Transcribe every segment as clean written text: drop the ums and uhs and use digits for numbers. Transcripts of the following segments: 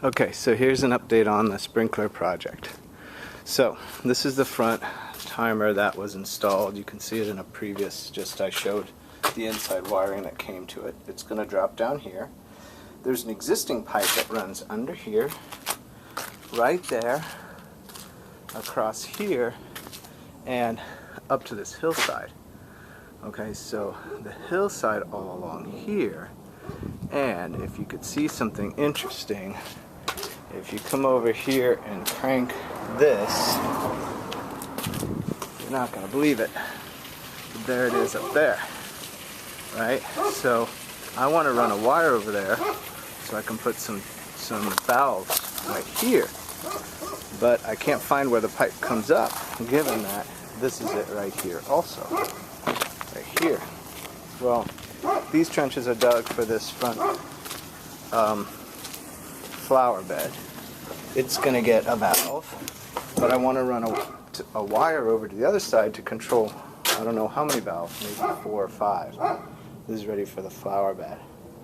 Okay, so here's an update on the sprinkler project. So this is the front timer that was installed. You can see it in a previous, I showed the inside wiring that came to it. It's going to drop down here. There's an existing pipe that runs under here, right there, across here, and up to this hillside. Okay, so the hillside all along here, and if you could see something interesting, if you come over here and crank this, you're not going to believe it. But there it is up there, right? So I want to run a wire over there so I can put some valves right here. But I can't find where the pipe comes up, given that this is it right here also. Right here. Well, these trenches are dug for this front flower bed. It's going to get a valve, but I want to run a wire over to the other side to control, I don't know how many valves, maybe 4 or 5. This is ready for the flower bed.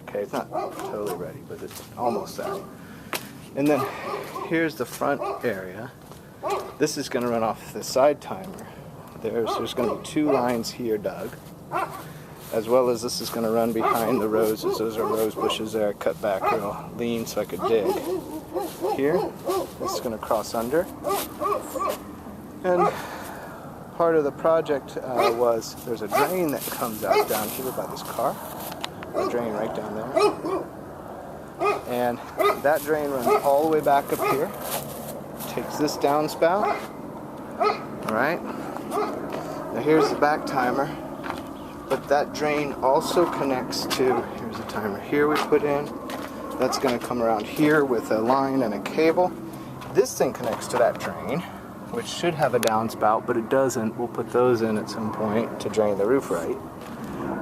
Okay, it's not totally ready, but it's almost there. And then here's the front area. This is going to run off the side timer. There's going to be 2 lines here dug, as well as this is going to run behind the roses. Those are rose bushes there, cut back real lean so I could dig. Here, this is going to cross under. And part of the project was there's a drain that comes out down here by this car. A drain right down there. And that drain runs all the way back up here. Takes this downspout. Alright. Now here's the back timer. But that drain also connects to, here's a timer here we put in. That's going to come around here with a line and a cable. This thing connects to that drain, which should have a downspout, but it doesn't. We'll put those in at some point to drain the roof right.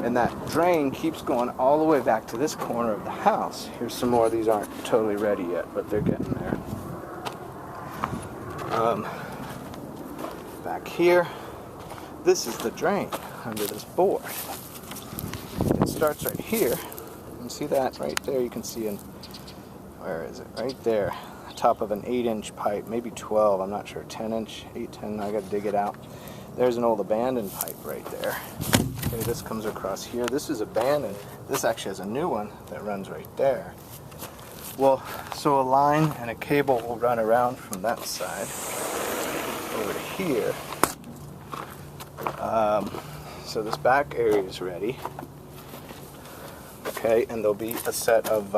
And that drain keeps going all the way back to this corner of the house. Here's some more. These aren't totally ready yet, but they're getting there. Back here, this is the drain under this board. It starts right here. You can see that right there. You can see where is it? Right there. Top of an 8-inch pipe, maybe 12, I'm not sure, 10-inch, 8, 10, I gotta dig it out. There's an old abandoned pipe right there. Okay, this comes across here. This is abandoned. This actually has a new one that runs right there. Well, so a line and a cable will run around from that side over to here. So this back area is ready. Okay, and there'll be a set of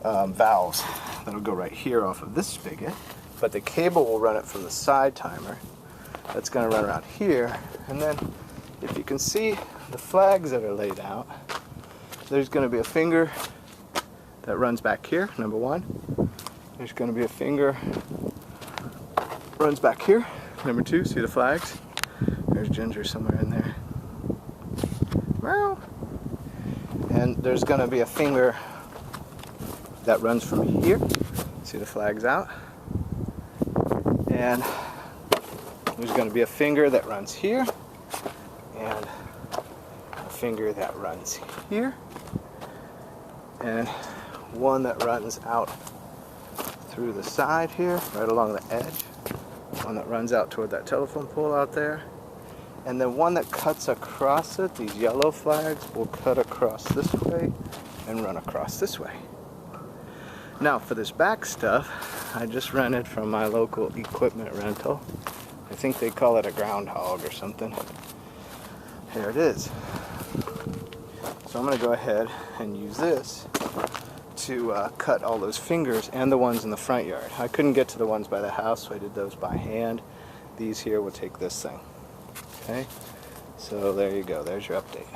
valves that'll go right here off of this spigot, but the cable will run it from the side timer. That's going to run around here, and then if you can see the flags that are laid out, there's going to be a finger that runs back here, number 1. There's going to be a finger runs back here, number 2. See the flags? There's Ginger somewhere in there. Meow. And there's going to be a finger that runs from here. See the flags out? And there's going to be a finger that runs here, and a finger that runs here, and one that runs out through the side here, right along the edge, one that runs out toward that telephone pole out there, and then one that cuts across it. These yellow flags will cut across this way and run across this way. Now for this back stuff, I just rented from my local equipment rental. I think they call it a groundhog or something. Here it is. So I'm going to go ahead and use this to cut all those fingers and the ones in the front yard. I couldn't get to the ones by the house, so I did those by hand. These here will take this thing. Okay, so there you go. There's your update.